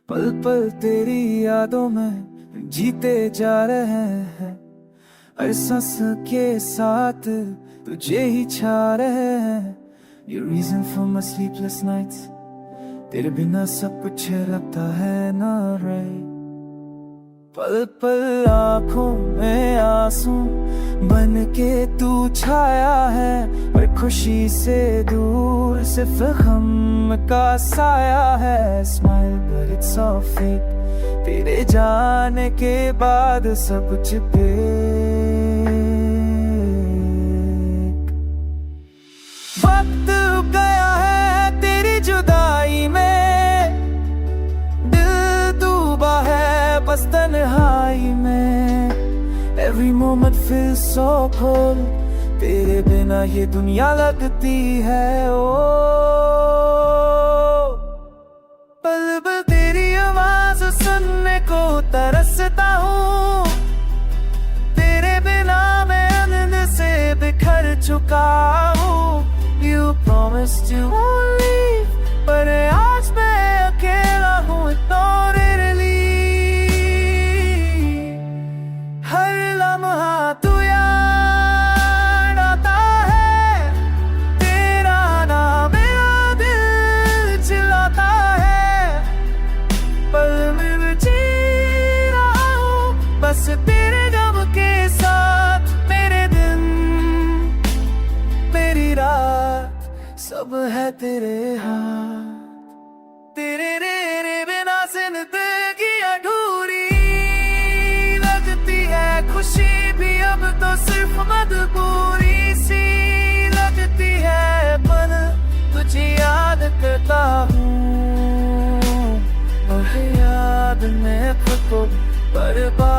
पल पल तेरी यादों में जीते जा रहे हैं, हर सांस के साथ तुझे ही छा रहे हैं। You reason for my sleepless nights, तेरे बिना सब कुछ लगता है ना right। पल पल आँखों में आंसू बन के तू छाया है, पर खुशी से दूर सिर्फ गम का साया है। Smile but it's all fake, तेरे जाने के बाद सब कुछ फेक। वक्त गया है तेरी जुदाई में, दिल डूबा है बस तन्हाई में। Every moment feels so cold, तेरे बिना ये दुनिया लगती है ओ। पल पल तेरी आवाज सुनने को तरसता हूँ, तेरे बिना मैं आनंद से बिखर चुका हूँ। You promised you won't leave, पर आज मैं अकेला हूँ totally। हर लम्हा तू याद आता है, तेरा नाम मेरा दिल चिल्लाता है। पल में जी रहा हूँ बस तेरे गम के साथ, मेरे दिन मेरी रात सब है तेरे हाथ। तेरे रे बिना जिंदगी अधूरी लगती है, खुशी भी अब तो सिर्फ मजबूरी सी लगती है। पर तुझे याद करता हूँ और याद में खुद को बर्बाद